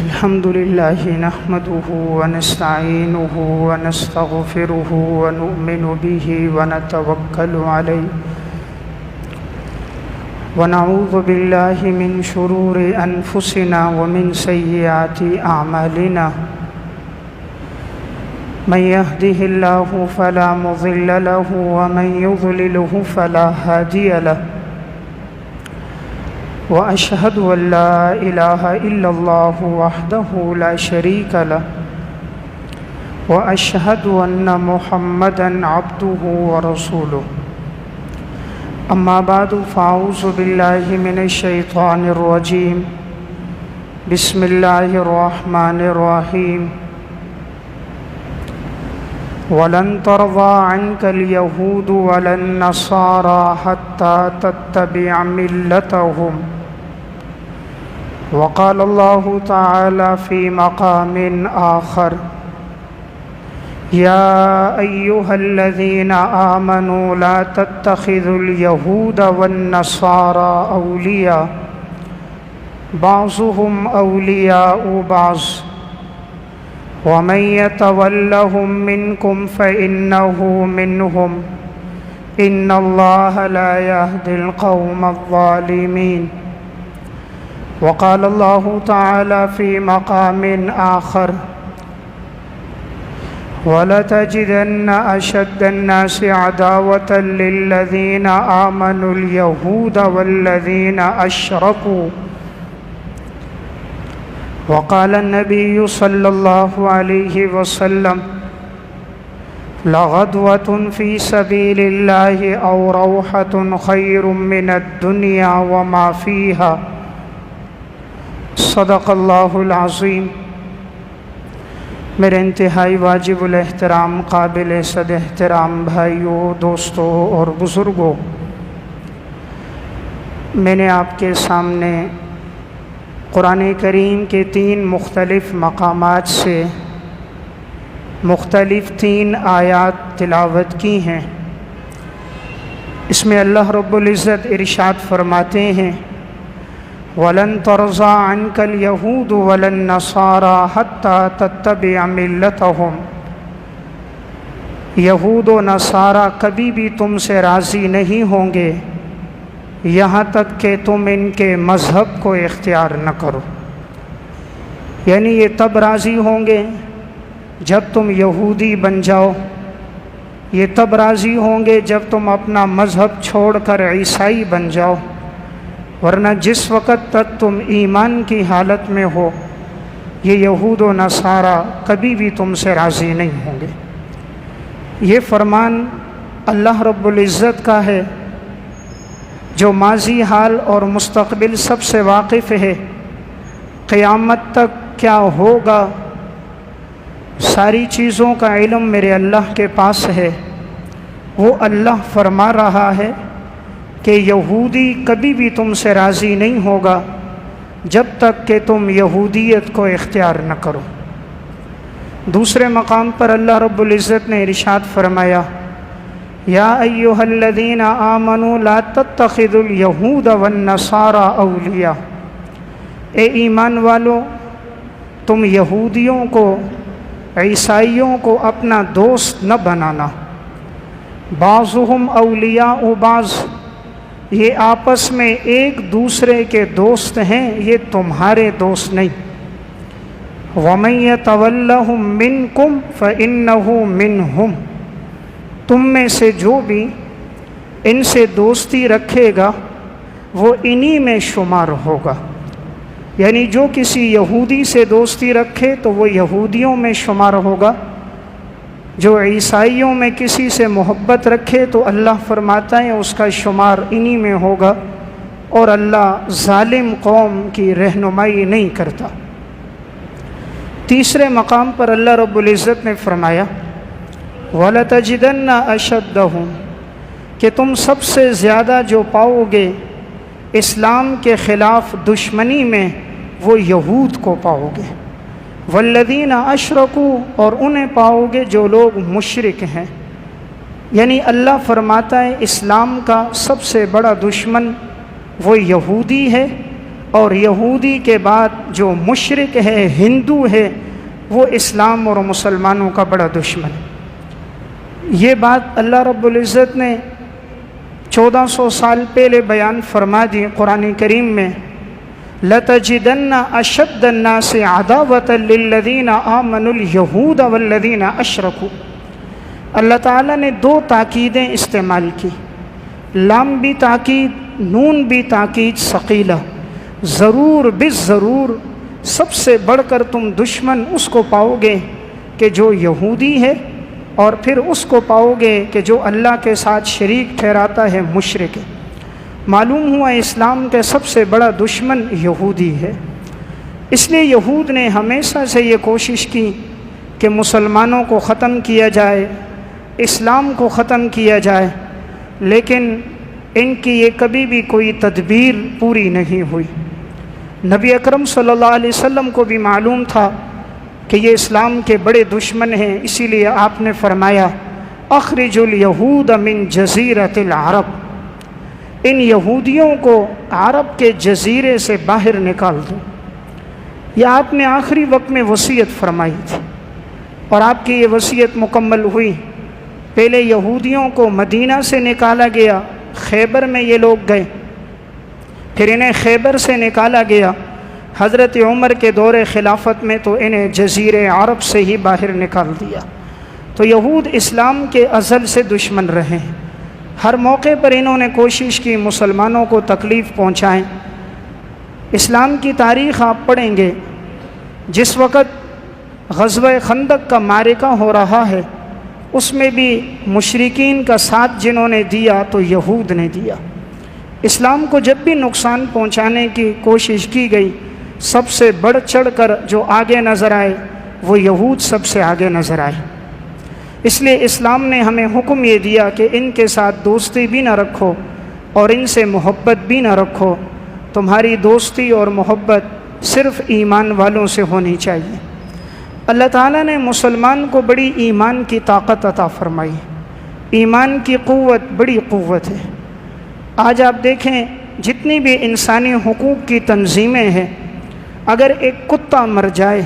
الحمد لله نحمده ونستعينه ونستغفره ونؤمن به ونتوكل عليه ونعوذ بالله من شرور أنفسنا ومن سيئات أعمالنا من يهده الله فلا مضل له ومن يضلله فلا هادي له وأشهد أن لا إله إلا الله وحده لا شريك له وأشهد أن محمدًا عبده ورسوله أما بعد فأعوذ بالله من الشيطان الرجيم بسم الله الرحمن الرحيم ولن ترضى عنك اليهود ولا النصارى حتى تتبع ملتهم وقال الله تعالى في مقام آخر يا أيها الذين آمنوا لا تتخذوا اليهود والنصارى أولياء بعضهم أولياء بعض ومن يتولهم منكم فإنه منهم إن الله لا يهدي القوم الظالمين وقال الله تعالى في مقام آخر ولتجدن أشد الناس عداوة للذين آمنوا اليهود والذين أشركوا وقال النبي صلى الله عليه وسلم لغدوة في سبيل الله أو روحة خير من الدنيا وما فيها صدق اللہ العظیم۔ میرے انتہائی واجب الاحترام قابل صد احترام بھائیوں، دوستوں اور بزرگوں، میں نے آپ کے سامنے قرآن کریم کے 3 مختلف مقامات سے مختلف 3 آیات تلاوت کی ہیں۔ اس میں اللہ رب العزت ارشاد فرماتے ہیں وَلَن تَرْضَىٰ عَنْكَ الْيَهُودُ وَلَا النَّصَارَىٰ حَتَّىٰ تَتَّبِعَ مِلَّتَهُمْ، یہود و نصارہ کبھی بھی تم سے راضی نہیں ہوں گے یہاں تک کہ تم ان کے مذہب کو اختیار نہ کرو۔ یعنی یہ تب راضی ہوں گے جب تم یہودی بن جاؤ، یہ تب راضی ہوں گے جب تم اپنا مذہب چھوڑ کر عیسائی بن جاؤ، ورنہ جس وقت تک تم ایمان کی حالت میں ہو یہ یہود و نصارہ کبھی بھی تم سے راضی نہیں ہوں گے۔ یہ فرمان اللہ رب العزت کا ہے جو ماضی حال اور مستقبل سب سے واقف ہے۔ قیامت تک کیا ہوگا ساری چیزوں کا علم میرے اللہ کے پاس ہے۔ وہ اللہ فرما رہا ہے کہ یہودی کبھی بھی تم سے راضی نہیں ہوگا جب تک کہ تم یہودیت کو اختیار نہ کرو۔ دوسرے مقام پر اللہ رب العزت نے ارشاد فرمایا یا ایھا الذین آمنوا لا تتخذوا الیہود والنصارى اولیاء، اے ایمان والو تم یہودیوں کو عیسائیوں کو اپنا دوست نہ بنانا۔ بعضهم اولیاء بعض، یہ آپس میں ایک دوسرے کے دوست ہیں، یہ تمہارے دوست نہیں۔ وَمَن يَتَوَلَّهُم مِّنكُمْ فَإِنَّهُ مِنْهُمْ، تم میں سے جو بھی ان سے دوستی رکھے گا وہ انہی میں شمار ہوگا۔ یعنی جو کسی یہودی سے دوستی رکھے تو وہ یہودیوں میں شمار ہوگا، جو عیسائیوں میں کسی سے محبت رکھے تو اللہ فرماتا ہے اس کا شمار انہی میں ہوگا، اور اللہ ظالم قوم کی رہنمائی نہیں کرتا۔ تیسرے مقام پر اللہ رب العزت نے فرمایا وَلَتَجِدَنَّ أَشَدَّهُمْ، کہ تم سب سے زیادہ جو پاؤ گے اسلام کے خلاف دشمنی میں وہ یہود کو پاؤ گے، والذین اشرکوا، اور انہیں پاؤ گے جو لوگ مشرک ہیں۔ یعنی اللہ فرماتا ہے اسلام کا سب سے بڑا دشمن وہ یہودی ہے اور یہودی کے بعد جو مشرک ہے، ہندو ہے، وہ اسلام اور مسلمانوں کا بڑا دشمن ہے۔ یہ بات اللہ رب العزت نے 1400 سال پہلے بیان فرما دی قرآن کریم میں، لَتَجِدَنَّ أَشَدَّ النَّاسِ عَدَاوَةً لِلَّذِينَ آمَنُوا الْيَهُودَ وَالَّذِينَ أَشْرَكُوا۔ اللہ تعالیٰ نے 2 تاکیدیں استعمال کی، لام بھی تاکید، نون بھی تاکید ثقیلہ۔ ضرور بالضرور سب سے بڑھ کر تم دشمن اس کو پاؤ گے کہ جو یہودی ہے، اور پھر اس کو پاؤ گے کہ جو اللہ کے ساتھ شریک ٹھہراتا ہے، مشرک ہے۔ معلوم ہوا اسلام کا سب سے بڑا دشمن یہودی ہے۔ اس لیے یہود نے ہمیشہ سے یہ کوشش کی کہ مسلمانوں کو ختم کیا جائے، اسلام کو ختم کیا جائے، لیکن ان کی یہ کبھی بھی کوئی تدبیر پوری نہیں ہوئی۔ نبی اکرم صلی اللہ علیہ وسلم کو بھی معلوم تھا کہ یہ اسلام کے بڑے دشمن ہیں، اسی لیے آپ نے فرمایا اخرج الیہود من جزیرۃ العرب، ان یہودیوں کو عرب کے جزیرے سے باہر نکال دو۔ یہ آپ نے آخری وقت میں وصیت فرمائی تھی، اور آپ کی یہ وصیت مکمل ہوئی۔ پہلے یہودیوں کو مدینہ سے نکالا گیا، خیبر میں یہ لوگ گئے، پھر انہیں خیبر سے نکالا گیا۔ حضرت عمر کے دور خلافت میں تو انہیں جزیرے عرب سے ہی باہر نکال دیا۔ تو یہود اسلام کے ازل سے دشمن رہے ہیں، ہر موقع پر انہوں نے کوشش کی مسلمانوں کو تکلیف پہنچائیں۔ اسلام کی تاریخ آپ پڑھیں گے، جس وقت غزوہ خندق کا معرکہ ہو رہا ہے، اس میں بھی مشرکین کا ساتھ جنہوں نے دیا تو یہود نے دیا۔ اسلام کو جب بھی نقصان پہنچانے کی کوشش کی گئی، سب سے بڑھ چڑھ کر جو آگے نظر آئے وہ یہود سب سے آگے نظر آئے۔ اس لیے اسلام نے ہمیں حکم یہ دیا کہ ان کے ساتھ دوستی بھی نہ رکھو اور ان سے محبت بھی نہ رکھو، تمہاری دوستی اور محبت صرف ایمان والوں سے ہونی چاہیے۔ اللہ تعالیٰ نے مسلمان کو بڑی ایمان کی طاقت عطا فرمائی، ایمان کی قوت بڑی قوت ہے۔ آج آپ دیکھیں جتنی بھی انسانی حقوق کی تنظیمیں ہیں، اگر ایک کتا مر جائے،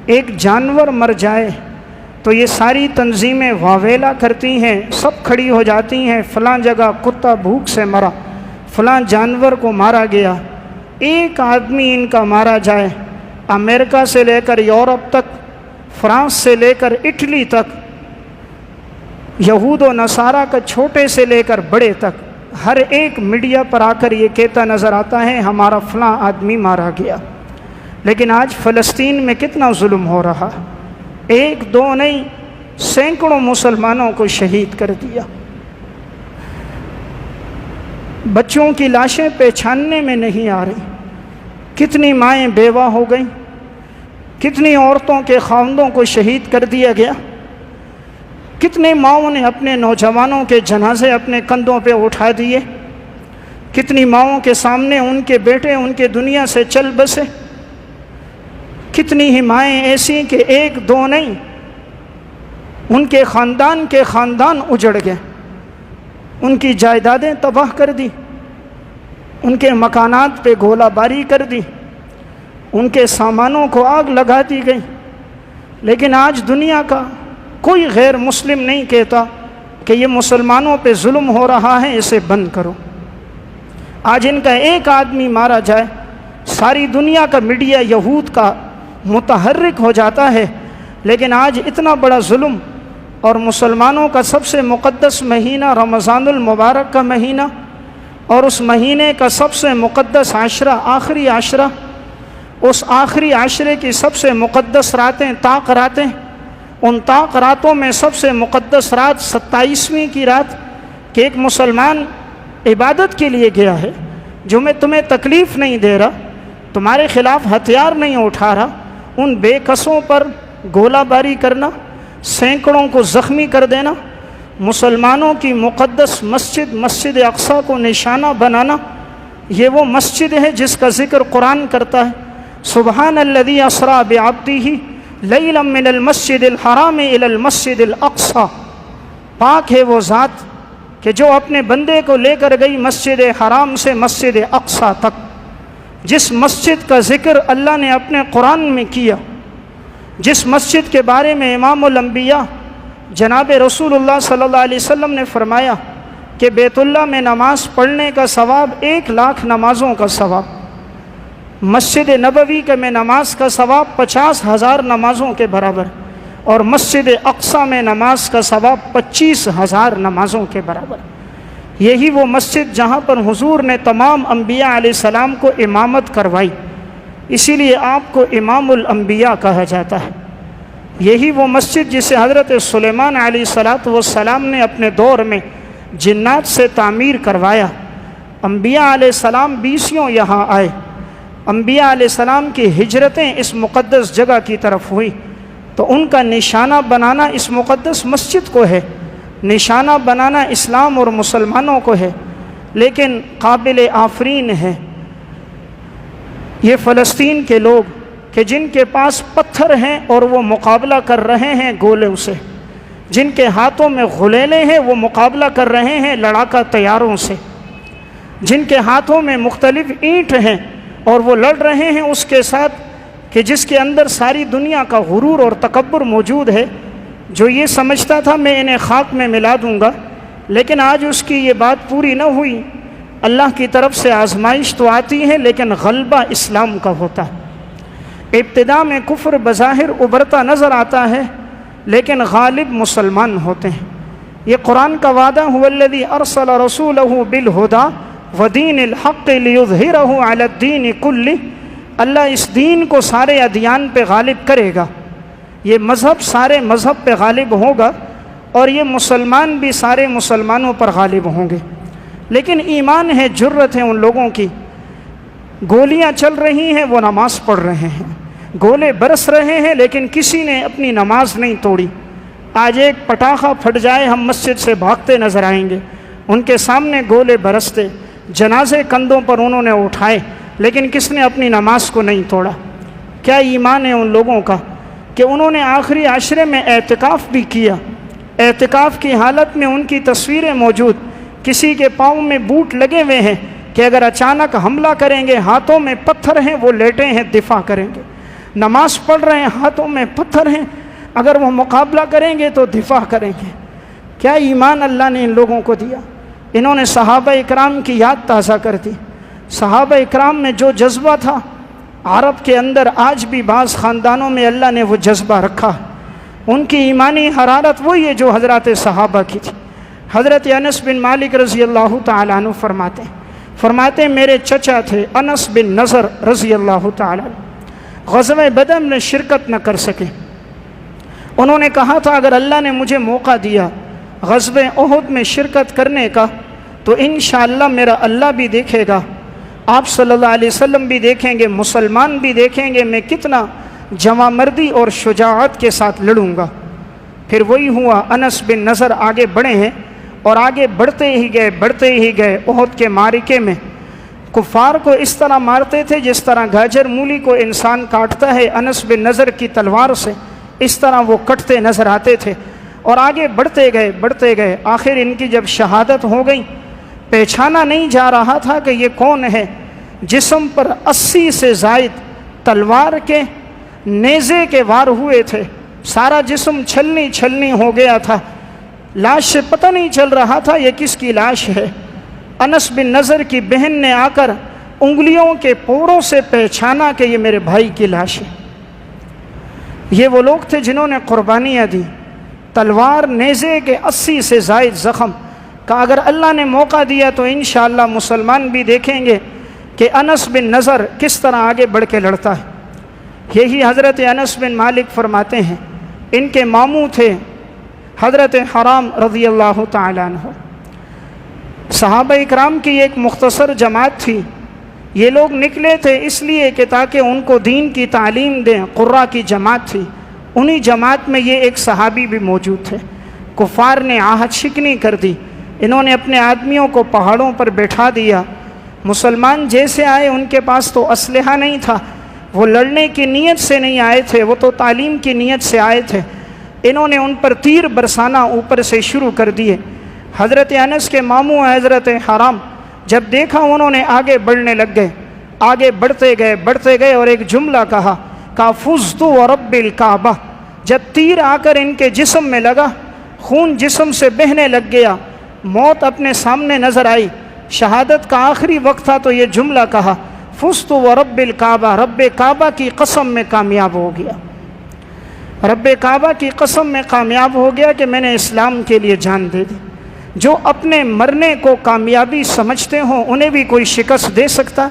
ایک جانور مر جائے، تو یہ ساری تنظیمیں واویلا کرتی ہیں، سب کھڑی ہو جاتی ہیں، فلاں جگہ کتا بھوک سے مرا، فلاں جانور کو مارا گیا۔ ایک آدمی ان کا مارا جائے، امریکہ سے لے کر یورپ تک، فرانس سے لے کر اٹلی تک، یہود و نصارہ کا چھوٹے سے لے کر بڑے تک، ہر ایک میڈیا پر آ کر یہ کہتا نظر آتا ہے ہمارا فلاں آدمی مارا گیا۔ لیکن آج فلسطین میں کتنا ظلم ہو رہا، ایک دو نہیں، سینکڑوں مسلمانوں کو شہید کر دیا۔ بچوں کی لاشیں پہچاننے میں نہیں آ رہی، کتنی مائیں بیوہ ہو گئیں، کتنی عورتوں کے خاوندوں کو شہید کر دیا گیا، کتنے ماؤں نے اپنے نوجوانوں کے جنازے اپنے کندھوں پہ اٹھا دیے، کتنی ماؤں کے سامنے ان کے بیٹے ان کے دنیا سے چل بسے، کتنی ہی مائیں ایسی کہ ایک دو نہیں، ان کے خاندان اجڑ گئے، ان کی جائیدادیں تباہ کر دی، ان کے مکانات پہ گولہ باری کر دی، ان کے سامانوں کو آگ لگا دی گئی۔ لیکن آج دنیا کا کوئی غیر مسلم نہیں کہتا کہ یہ مسلمانوں پہ ظلم ہو رہا ہے، اسے بند کرو۔ آج ان کا ایک آدمی مارا جائے، ساری دنیا کا میڈیا یہود کا متحرک ہو جاتا ہے۔ لیکن آج اتنا بڑا ظلم، اور مسلمانوں کا سب سے مقدس مہینہ رمضان المبارک کا مہینہ، اور اس مہینے کا سب سے مقدس عشرہ، آخری عشرہ، اس آخری عشرے کی سب سے مقدس راتیں طاق راتیں، ان طاق راتوں میں سب سے مقدس رات 27ویں کی رات، کہ ایک مسلمان عبادت کے لیے گیا ہے، جو میں تمہیں تکلیف نہیں دے رہا، تمہارے خلاف ہتھیار نہیں اٹھا رہا، ان بے کسوں پر گولہ باری کرنا، سینکڑوں کو زخمی کر دینا، مسلمانوں کی مقدس مسجد اقصیٰ کو نشانہ بنانا، یہ وہ مسجد ہے جس کا ذکر قرآن کرتا ہے۔ سبحان الذی اسریٰ بعبدہ لیلا من المسجد الحرام الی المسجد الاقصیٰ، پاک ہے وہ ذات کہ جو اپنے بندے کو لے کر گئی مسجد حرام سے مسجد اقصیٰ تک۔ جس مسجد کا ذکر اللہ نے اپنے قرآن میں کیا، جس مسجد کے بارے میں امام الانبیاء جناب رسول اللہ صلی اللہ علیہ وسلم نے فرمایا کہ بیت اللہ میں نماز پڑھنے کا ثواب 1,00,000 نمازوں کا ثواب، مسجد نبوی کے میں نماز کا ثواب 50,000 نمازوں کے برابر، اور مسجد اقصیٰ میں نماز کا ثواب 25,000 نمازوں کے برابر۔ یہی وہ مسجد جہاں پر حضور نے تمام انبیاء علیہ السلام کو امامت کروائی، اسی لیے آپ کو امام الانبیاء کہا جاتا ہے۔ یہی وہ مسجد جسے حضرت سلیمان علیہ السلام نے اپنے دور میں جنات سے تعمیر کروایا۔ انبیاء علیہ السلام 20 یہاں آئے، انبیاء علیہ السلام کی ہجرتیں اس مقدس جگہ کی طرف ہوئی، تو ان کا نشانہ بنانا اس مقدس مسجد کو ہے، نشانہ بنانا اسلام اور مسلمانوں کو ہے، لیکن قابل آفرین ہے یہ فلسطین کے لوگ کہ جن کے پاس پتھر ہیں اور وہ مقابلہ کر رہے ہیں گولوں سے، جن کے ہاتھوں میں غلیلے ہیں وہ مقابلہ کر رہے ہیں لڑاکا طیاروں سے، جن کے ہاتھوں میں مختلف اینٹ ہیں اور وہ لڑ رہے ہیں اس کے ساتھ کہ جس کے اندر ساری دنیا کا غرور اور تکبر موجود ہے، جو یہ سمجھتا تھا میں انہیں خاک میں ملا دوں گا، لیکن آج اس کی یہ بات پوری نہ ہوئی۔ اللہ کی طرف سے آزمائش تو آتی ہے لیکن غلبہ اسلام کا ہوتا ہے۔ ابتدا میں کفر بظاہر ابھرتا نظر آتا ہے لیکن غالب مسلمان ہوتے ہیں۔ یہ قرآن کا وعدہ هو الذی ارسل رسولہ بالہدی ودین الحق لیظہرہ علی الدین کلہ، اللہ اس دین کو سارے ادیان پہ غالب کرے گا، یہ مذہب سارے مذہب پہ غالب ہوگا، اور یہ مسلمان بھی سارے مسلمانوں پر غالب ہوں گے۔ لیکن ایمان ہے، جرت ہے ان لوگوں کی، گولیاں چل رہی ہیں وہ نماز پڑھ رہے ہیں، گولے برس رہے ہیں لیکن کسی نے اپنی نماز نہیں توڑی۔ آج ایک پٹاخہ پھٹ جائے ہم مسجد سے بھاگتے نظر آئیں گے، ان کے سامنے گولے برستے، جنازے کندھوں پر انہوں نے اٹھائے لیکن کس نے اپنی نماز کو نہیں توڑا۔ کیا ایمان ہے ان لوگوں کا کہ انہوں نے آخری عشرے میں اعتکاف بھی کیا، اعتکاف کی حالت میں ان کی تصویریں موجود، کسی کے پاؤں میں بوٹ لگے ہوئے ہیں کہ اگر اچانک حملہ کریں گے، ہاتھوں میں پتھر ہیں وہ لیٹے ہیں دفاع کریں گے، نماز پڑھ رہے ہیں ہاتھوں میں پتھر ہیں، اگر وہ مقابلہ کریں گے تو دفاع کریں گے۔ کیا ایمان اللہ نے ان لوگوں کو دیا۔ انہوں نے صحابہ اکرام کی یاد تازہ کر دی۔ صحابہ اکرام میں جو جذبہ تھا، عرب کے اندر آج بھی بعض خاندانوں میں اللہ نے وہ جذبہ رکھا، ان کی ایمانی حرارت وہی ہے جو حضرات صحابہ کی تھی۔ حضرت انس بن مالک رضی اللہ تعالیٰ عنہ فرماتے ہیں میرے چچا تھے انس بن نضر رضی اللہ تعالیٰ عنہ، غزوہ بدر میں شرکت نہ کر سکے۔ انہوں نے کہا تھا اگر اللہ نے مجھے موقع دیا غزوہ احد میں شرکت کرنے کا تو انشاءاللہ میرا اللہ بھی دیکھے گا، آپ صلی اللہ علیہ وسلم بھی دیکھیں گے، مسلمان بھی دیکھیں گے میں کتنا جواں مردی اور شجاعت کے ساتھ لڑوں گا۔ پھر وہی ہوا، انس بن نضر آگے بڑھے ہیں اور آگے بڑھتے ہی گئے احد کے معرکے میں کفار کو اس طرح مارتے تھے جس طرح گاجر مولی کو انسان کاٹتا ہے، انس بن نضر کی تلوار سے اس طرح وہ کٹتے نظر آتے تھے، اور آگے بڑھتے گئے آخر ان کی جب شہادت ہو گئی، پہچانا نہیں جا رہا تھا کہ یہ کون ہے۔ جسم پر 80 سے زائد تلوار کے نیزے کے وار ہوئے تھے، سارا جسم چھلنی ہو گیا تھا، لاش سے پتہ نہیں چل رہا تھا یہ کس کی لاش ہے۔ انس بن نضر کی بہن نے آ کر انگلیوں کے پوروں سے پہچانا کہ یہ میرے بھائی کی لاش ہے۔ یہ وہ لوگ تھے جنہوں نے قربانیاں دی، تلوار نیزے کے 80 سے زائد زخم کا اگر اللہ نے موقع دیا تو انشاءاللہ مسلمان بھی دیکھیں گے کہ انس بن نضر کس طرح آگے بڑھ کے لڑتا ہے۔ یہی حضرت انس بن مالک فرماتے ہیں ان کے ماموں تھے حضرت حرام رضی اللہ تعالیٰ عنہ۔ صحابہ اکرام کی ایک مختصر جماعت تھی، یہ لوگ نکلے تھے اس لیے کہ تاکہ ان کو دین کی تعلیم دیں، قرہ کی جماعت تھی، انہی جماعت میں یہ ایک صحابی بھی موجود تھے۔ کفار نے عہد شکنی کر دی، انہوں نے اپنے آدمیوں کو پہاڑوں پر بٹھا دیا، مسلمان جیسے آئے ان کے پاس تو اسلحہ نہیں تھا، وہ لڑنے کی نیت سے نہیں آئے تھے، وہ تو تعلیم کی نیت سے آئے تھے، انہوں نے ان پر تیر برسانا اوپر سے شروع کر دیے۔ حضرت انس کے ماموں حضرت حرام جب دیکھا انہوں نے آگے بڑھنے لگ گئے، آگے بڑھتے گئے اور ایک جملہ کہا فزت ورب الکعبہ. جب تیر آ کر ان کے جسم میں لگا، خون جسم سے بہنے لگ گیا، موت اپنے سامنے نظر آئی، شہادت کا آخری وقت تھا، تو یہ جملہ کہا فزت ورب الکعبہ، رب کعبہ کی قسم میں کامیاب ہو گیا، رب کعبہ کی قسم میں کامیاب ہو گیا کہ میں نے اسلام کے لیے جان دے دی. جو اپنے مرنے کو کامیابی سمجھتے ہوں انہیں بھی کوئی شکست دے سکتا،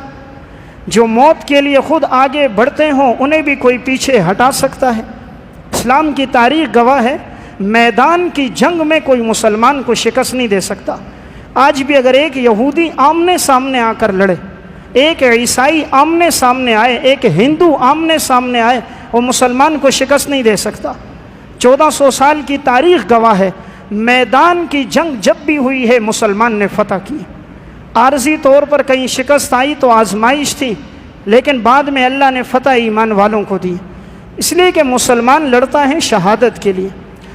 جو موت کے لیے خود آگے بڑھتے ہوں انہیں بھی کوئی پیچھے ہٹا سکتا ہے. اسلام کی تاریخ گواہ ہے، میدان کی جنگ میں کوئی مسلمان کو شکست نہیں دے سکتا. آج بھی اگر ایک یہودی آمنے سامنے آ کر لڑے، ایک عیسائی آمنے سامنے آئے، ایک ہندو آمنے سامنے آئے، وہ مسلمان کو شکست نہیں دے سکتا. 1400 سال کی تاریخ گواہ ہے، میدان کی جنگ جب بھی ہوئی ہے مسلمان نے فتح کی. عارضی طور پر کہیں شکست آئی تو آزمائش تھی، لیکن بعد میں اللہ نے فتح ایمان والوں کو دی. اس لیے کہ مسلمان لڑتا ہے شہادت کے لیے.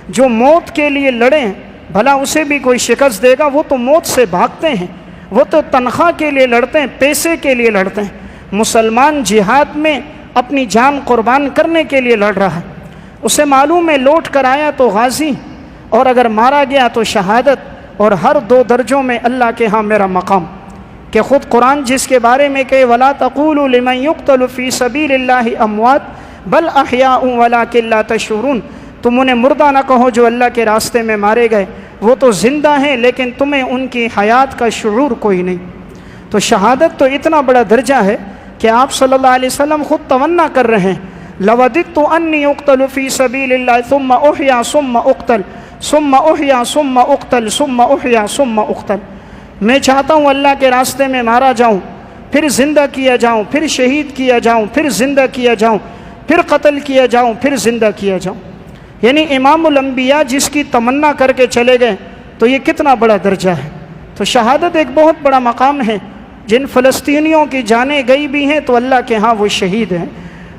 جو موت کے لیے لڑیں بھلا اسے بھی کوئی شکست دے گا؟ وہ تو موت سے بھاگتے ہیں، وہ تو تنخواہ کے لیے لڑتے ہیں، پیسے کے لیے لڑتے ہیں. مسلمان جہاد میں اپنی جان قربان کرنے کے لیے لڑ رہا ہے. اسے معلوم ہے لوٹ کر آیا تو غازی، اور اگر مارا گیا تو شہادت، اور ہر 2 درجوں میں اللہ کے ہاں میرا مقام. کہ خود قرآن جس کے بارے میں کہ وَلَا تَقُولُوا لِمَنْ يُقْتَلُ فِي سَبِيلِ اللَّهِ أَمْوَاتٌ بَلْ أَحْيَاءٌ وَلَٰكِن لَا تَشْعُرُونَ. تم انہیں مردہ نہ کہو جو اللہ کے راستے میں مارے گئے، وہ تو زندہ ہیں لیکن تمہیں ان کی حیات کا شعور کوئی نہیں. تو شہادت تو اتنا بڑا درجہ ہے کہ آپ صلی اللہ علیہ وسلم خود تمنا کر رہے ہیں لَوَدِدتُّ أَنِّي أُقْتَلُ فِي سَبِيلِ اللَّهِ ثُمَّ أُحْيَا ثُمَّ أُقْتَلُ ثُمَّ أُحْيَا ثُمَّ أُقْتَلُ ثُمَّ أُحْيَا ثُمَّ أُقْتَلُ. میں چاہتا ہوں اللہ کے راستے میں مارا جاؤں، پھر زندہ کیا جاؤں، پھر شہید کیا جاؤں، پھر زندہ کیا جاؤں، پھر قتل کیا جاؤں، پھر زندہ کیا جاؤں. یعنی امام الانبیاء جس کی تمنا کر کے چلے گئے تو یہ کتنا بڑا درجہ ہے. تو شہادت ایک بہت بڑا مقام ہے. جن فلسطینیوں کی جانیں گئی بھی ہیں تو اللہ کے ہاں وہ شہید ہیں،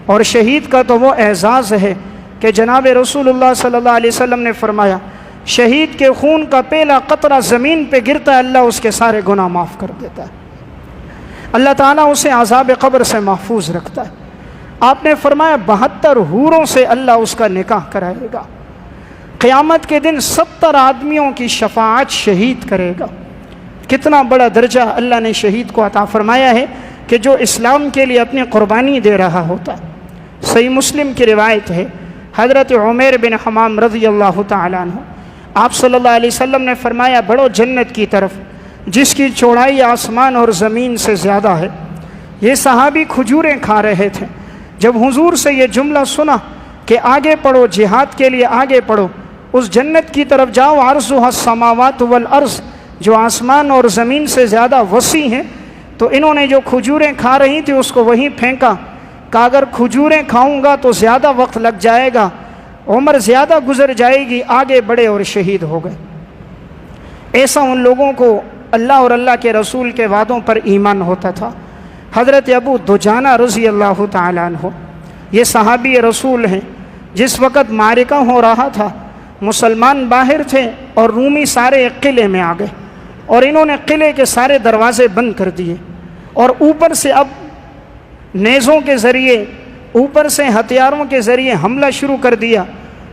اور شہید کا تو وہ اعزاز ہے کہ جناب رسول اللہ صلی اللہ علیہ وسلم نے فرمایا شہید کے خون کا پہلا قطرہ زمین پہ گرتا ہے اللہ اس کے سارے گناہ معاف کر دیتا ہے، اللہ تعالیٰ اسے عذاب قبر سے محفوظ رکھتا ہے. آپ نے فرمایا 72 حوروں سے اللہ اس کا نکاح کرائے گا. قیامت کے دن 70 آدمیوں کی شفاعت شہید کرے گا. کتنا بڑا درجہ اللہ نے شہید کو عطا فرمایا ہے کہ جو اسلام کے لیے اپنی قربانی دے رہا ہوتا. صحیح مسلم کی روایت ہے، حضرت عمیر بن حمام رضی اللہ تعالیٰ عنہ، آپ صلی اللہ علیہ وسلم نے فرمایا بڑھو جنت کی طرف جس کی چوڑائی آسمان اور زمین سے زیادہ ہے. یہ صحابی کھجوریں کھا رہے تھے. جب حضور سے یہ جملہ سنا کہ آگے پڑھو، جہاد کے لیے آگے پڑھو، اس جنت کی طرف جاؤ عرضها السماوات والارض، جو آسمان اور زمین سے زیادہ وسیع ہیں، تو انہوں نے جو کھجوریں کھا رہی تھی اس کو وہیں پھینکا کہ اگر کھجوریں کھاؤں گا تو زیادہ وقت لگ جائے گا، عمر زیادہ گزر جائے گی. آگے بڑھے اور شہید ہو گئے. ایسا ان لوگوں کو اللہ اور اللہ کے رسول کے وعدوں پر ایمان ہوتا تھا. حضرت ابو دجانہ رضی اللہ تعالیٰ عنہ یہ صحابی رسول ہیں. جس وقت معرکہ ہو رہا تھا مسلمان باہر تھے اور رومی سارے ایک قلعے میں آ گئے، اور انہوں نے قلعے کے سارے دروازے بند کر دیے، اور اوپر سے اب نیزوں کے ذریعے، اوپر سے ہتھیاروں کے ذریعے حملہ شروع کر دیا.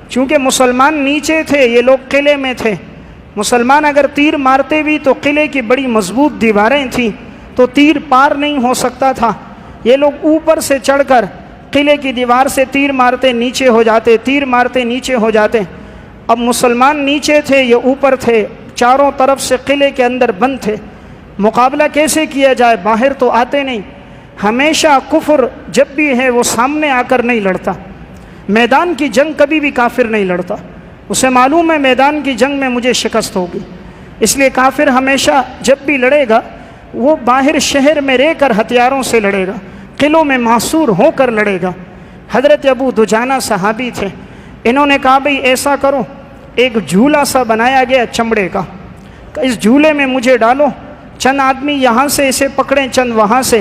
چونکہ مسلمان نیچے تھے، یہ لوگ قلعے میں تھے. مسلمان اگر تیر مارتے بھی تو قلعے کی بڑی مضبوط دیواریں تھیں تو تیر پار نہیں ہو سکتا تھا. یہ لوگ اوپر سے چڑھ کر قلعے کی دیوار سے تیر مارتے نیچے ہو جاتے، تیر مارتے نیچے ہو جاتے. اب مسلمان نیچے تھے، یہ اوپر تھے، چاروں طرف سے قلعے کے اندر بند تھے. مقابلہ کیسے کیا جائے؟ باہر تو آتے نہیں. ہمیشہ کفر جب بھی ہے وہ سامنے آ کر نہیں لڑتا. میدان کی جنگ کبھی بھی کافر نہیں لڑتا. اسے معلوم ہے میدان کی جنگ میں مجھے شکست ہوگی، اس لیے کافر ہمیشہ جب بھی لڑے گا وہ باہر شہر میں رہ کر ہتھیاروں سے لڑے گا، قلعوں میں محصور ہو کر لڑے گا. حضرت ابو دجانہ صحابی تھے. انہوں نے کہا بھئی ایسا کرو، ایک جھولا سا بنایا گیا چمڑے کا، اس جھولے میں مجھے ڈالو، چند آدمی یہاں سے اسے پکڑیں، چند وہاں سے،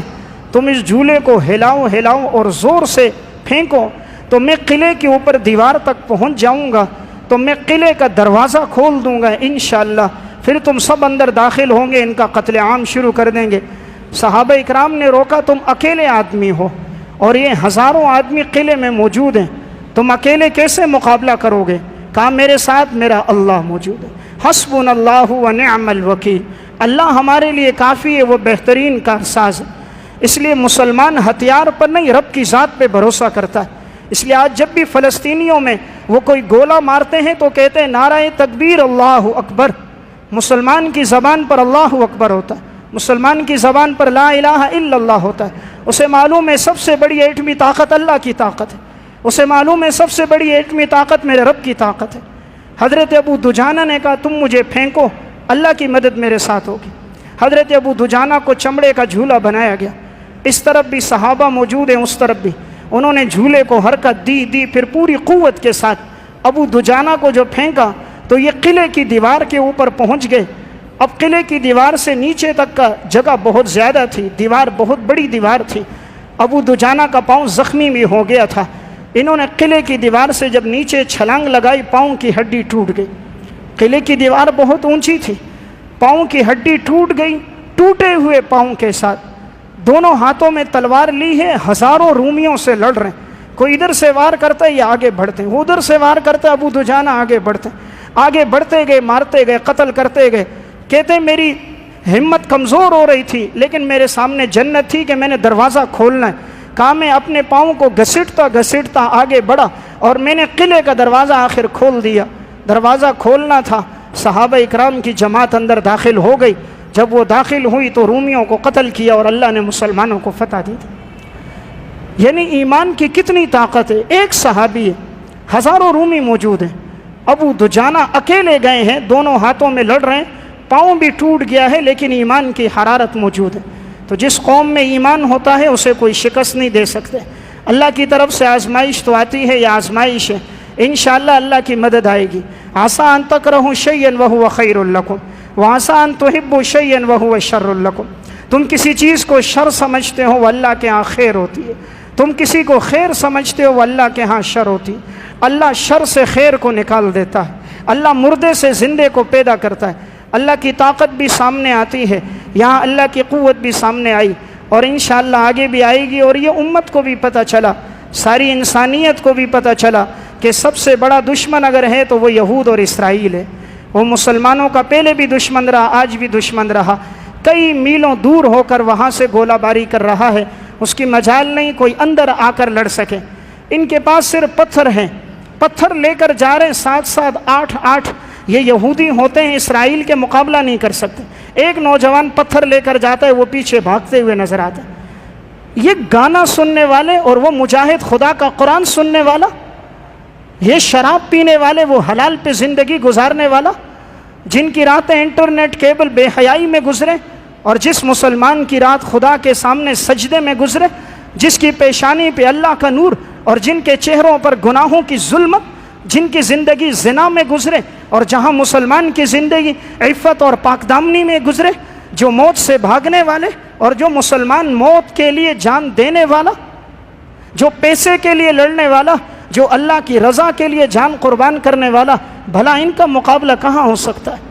تم اس جھولے کو ہلاؤ اور زور سے پھینکو تو میں قلعے کے اوپر دیوار تک پہنچ جاؤں گا، تو میں قلعے کا دروازہ کھول دوں گا انشاءاللہ، پھر تم سب اندر داخل ہوں گے، ان کا قتل عام شروع کر دیں گے. صحابہ اکرام نے روکا، تم اکیلے آدمی ہو اور یہ ہزاروں آدمی قلعے میں موجود ہیں، تم اکیلے کیسے مقابلہ کرو گے؟ کہا میرے ساتھ میرا اللہ موجود ہے، حسبنا اللہ و نعم الوکیل، اللہ ہمارے لیے کافی ہے، وہ بہترین کارساز ہے۔ اس لیے مسلمان ہتھیار پر نہیں، رب کی ذات پہ بھروسہ کرتا ہے۔ اس لیے آج جب بھی فلسطینیوں میں وہ کوئی گولہ مارتے ہیں تو کہتے ہیں نعرہ تکبیر اللہ اکبر۔ مسلمان کی زبان پر اللہ اکبر ہوتا ہے، مسلمان کی زبان پر لا الہ الا اللہ ہوتا ہے۔ اسے معلوم ہے سب سے بڑی ایٹمی طاقت اللہ کی طاقت ہے، اسے معلوم ہے سب سے بڑی ایٹمی طاقت میرے رب کی طاقت ہے۔ حضرت ابو دجانہ نے کہا تم مجھے پھینکو، اللہ کی مدد میرے ساتھ ہوگی۔ حضرت ابو دجانہ کو چمڑے کا جھولا بنایا گیا، اس طرف بھی صحابہ موجود ہیں، اس طرف بھی انہوں نے جھولے کو حرکت دی، پھر پوری قوت کے ساتھ ابو دجانہ کو جو پھینکا تو یہ قلعے کی دیوار کے اوپر پہنچ گئے۔ اب قلعے کی دیوار سے نیچے تک کا جگہ بہت زیادہ تھی، دیوار بہت بڑی دیوار تھی، ابو دجانہ کا پاؤں زخمی بھی ہو گیا تھا۔ انہوں نے قلعے کی دیوار سے جب نیچے چھلانگ لگائی، پاؤں کی ہڈی ٹوٹ گئی۔ قلعے کی دیوار بہت اونچی تھی، پاؤں کی ہڈی ٹوٹ گئی۔ ٹوٹے ہوئے پاؤں کے ساتھ دونوں ہاتھوں میں تلوار لی ہے، ہزاروں رومیوں سے لڑ رہے ہیں۔ کوئی ادھر سے وار کرتا ہے یہ آگے بڑھتے ہیں، وہ ادھر سے وار کرتا ہے، ابو دجانہ آگے بڑھتے ہیں، آگے بڑھتے گئے، مارتے گئے، قتل کرتے گئے۔ کہتے ہیں میری ہمت کمزور ہو رہی تھی لیکن میرے سامنے جنت تھی کہ میں نے دروازہ کھولنا ہے۔ کہا میں اپنے پاؤں کو گھسیٹتا آگے بڑھا اور میں نے قلعے کا دروازہ آخر کھول دیا۔ دروازہ کھولنا تھا، صحابہ اکرام کی جماعت اندر داخل ہو گئی۔ جب وہ داخل ہوئی تو رومیوں کو قتل کیا اور اللہ نے مسلمانوں کو فتح دی تھی۔ یعنی ایمان کی کتنی طاقت ہے، ایک صحابی ہے، ہزاروں رومی موجود ہیں، ابو دجانہ اکیلے گئے ہیں، دونوں ہاتھوں میں لڑ رہے ہیں، پاؤں بھی ٹوٹ گیا ہے لیکن ایمان کی حرارت موجود ہے۔ تو جس قوم میں ایمان ہوتا ہے اسے کوئی شکست نہیں دے سکتے۔ اللہ کی طرف سے آزمائش تو آتی ہے، یہ آزمائش ہے، انشاءاللہ اللہ کی مدد آئے گی۔ عسیٰ ان تکرہوا شیئا وہو خیر لکم وعسیٰ ان تحبوا شیئا وہو شر لکم۔ تم کسی چیز کو شر سمجھتے ہو وہ اللہ کے ہاں خیر ہوتی ہے، تم کسی کو خیر سمجھتے ہو وہ اللہ کے ہاں شر ہوتی ہے۔ اللہ شر سے خیر کو نکال دیتا ہے، اللہ مردے سے زندے کو پیدا کرتا ہے، اللہ کی طاقت بھی سامنے آتی ہے، یہاں اللہ کی قوت بھی سامنے آئی اور انشاءاللہ آگے بھی آئے گی۔ اور یہ امت کو بھی پتہ چلا، ساری انسانیت کو بھی پتہ چلا کہ سب سے بڑا دشمن اگر ہے تو وہ یہود اور اسرائیل ہے۔ وہ مسلمانوں کا پہلے بھی دشمن رہا، آج بھی دشمن رہا، کئی میلوں دور ہو کر وہاں سے گولہ باری کر رہا ہے، اس کی مجال نہیں کوئی اندر آ کر لڑ سکے۔ ان کے پاس صرف پتھر ہیں، پتھر لے کر جا رہے ہیں، 7 8 یہ یہودی ہوتے ہیں، اسرائیل کے مقابلہ نہیں کر سکتے۔ ایک نوجوان پتھر لے کر جاتا ہے، وہ پیچھے بھاگتے ہوئے نظر آتا ہے۔ یہ گانا سننے والے اور وہ مجاہد خدا کا قرآن سننے والا، یہ شراب پینے والے، وہ حلال پہ زندگی گزارنے والا، جن کی راتیں انٹرنیٹ کیبل بے حیائی میں گزرے، اور جس مسلمان کی رات خدا کے سامنے سجدے میں گزرے، جس کی پیشانی پہ اللہ کا نور اور جن کے چہروں پر گناہوں کی ظلمت، جن کی زندگی زنا میں گزرے، اور جہاں مسلمان کی زندگی عفت اور پاک دامنی میں گزرے، جو موت سے بھاگنے والے اور جو مسلمان موت کے لیے جان دینے والا، جو پیسے کے لیے لڑنے والا، جو اللہ کی رضا کے لیے جان قربان کرنے والا، بھلا ان کا مقابلہ کہاں ہو سکتا ہے؟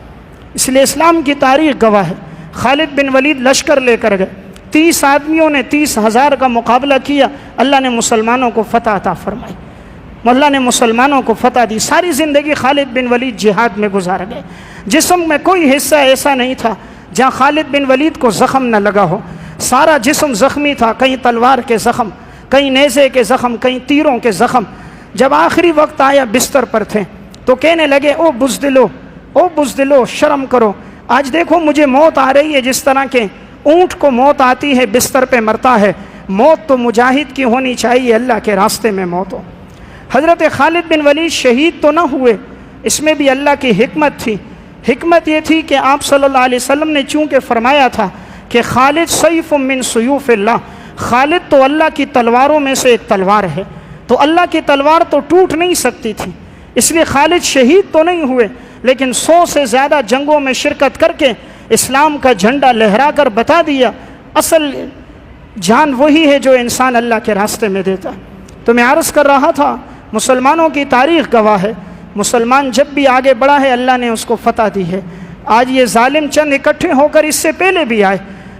اس لیے اسلام کی تاریخ گواہ ہے۔ خالد بن ولید لشکر لے کر گئے، 30 آدمیوں نے 30,000 کا مقابلہ کیا، اللہ نے مسلمانوں کو فتح عطا فرمائی، اللہ نے مسلمانوں کو فتح دی۔ ساری زندگی خالد بن ولید جہاد میں گزار گئے، جسم میں کوئی حصہ ایسا نہیں تھا جہاں خالد بن ولید کو زخم نہ لگا ہو، سارا جسم زخمی تھا، کہیں تلوار کے زخم، کہیں نیزے کے زخم، کہیں تیروں کے زخم۔ جب آخری وقت آیا بستر پر تھے تو کہنے لگے او بزدلو شرم کرو، آج دیکھو مجھے موت آ رہی ہے، جس طرح کے اونٹ کو موت آتی ہے بستر پہ مرتا ہے، موت تو مجاہد کی ہونی چاہیے، اللہ کے راستے میں موت ہو۔ حضرت خالد بن ولید شہید تو نہ ہوئے، اس میں بھی اللہ کی حکمت تھی۔ حکمت یہ تھی کہ آپ صلی اللہ علیہ وسلم نے چونکہ فرمایا تھا کہ خالد سیف من سیوف اللہ، خالد تو اللہ کی تلواروں میں سے ایک تلوار ہے، تو اللہ کی تلوار تو ٹوٹ نہیں سکتی تھی، اس لیے خالد شہید تو نہیں ہوئے، لیکن 100 سے زیادہ جنگوں میں شرکت کر کے اسلام کا جھنڈا لہرا کر بتا دیا اصل جان وہی ہے جو انسان اللہ کے راستے میں دیتا ہے۔ تو میں عرض کر رہا تھا مسلمانوں کی تاریخ گواہ ہے، مسلمان جب بھی آگے بڑھا ہے اللہ نے اس کو فتح دی ہے۔ آج یہ ظالم چند اکٹھے ہو کر اس سے پہلے بھی آئے،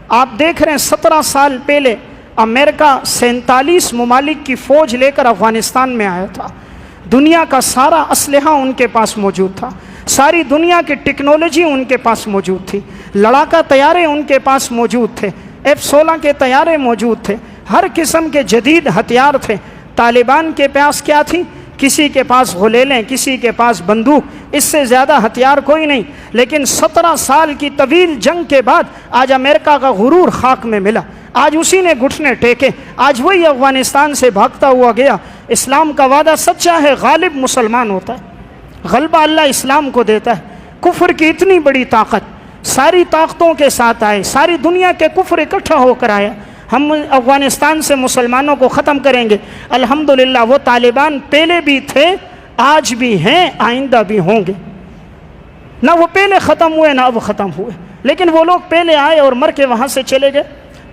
آپ دیکھ رہے ہیں 17 سال پہلے امریکہ 47 ممالک کی فوج لے کر افغانستان میں آیا تھا. دنیا کا سارا اسلحہ ان کے پاس موجود تھا، ساری دنیا کی ٹیکنالوجی ان کے پاس موجود تھی، لڑاکا طیارے ان کے پاس موجود تھے، F-16 کے طیارے موجود تھے، ہر قسم کے جدید ہتھیار تھے. طالبان کے پاس کیا تھی؟ کسی کے پاس غلیلیں، کسی کے پاس بندوق، اس سے زیادہ ہتھیار کوئی نہیں. لیکن 17 سال کی طویل جنگ کے بعد آج امریکہ کا غرور خاک میں ملا، آج اسی نے گھٹنے ٹیکے، آج وہی افغانستان سے بھاگتا ہوا گیا. اسلام کا وعدہ سچا ہے، غالب مسلمان ہوتا ہے، غلبہ اللہ اسلام کو دیتا ہے. کفر کی اتنی بڑی طاقت ساری طاقتوں کے ساتھ آئے، ساری دنیا کے کفر اکٹھا ہو کر آیا. ہم افغانستان سے مسلمانوں کو ختم کریں گے. الحمدللہ وہ طالبان پہلے بھی تھے، آج بھی ہیں، آئندہ بھی ہوں گے. نہ وہ پہلے ختم ہوئے نہ اب ختم ہوئے، لیکن وہ لوگ پہلے آئے اور مر کے وہاں سے چلے گئے.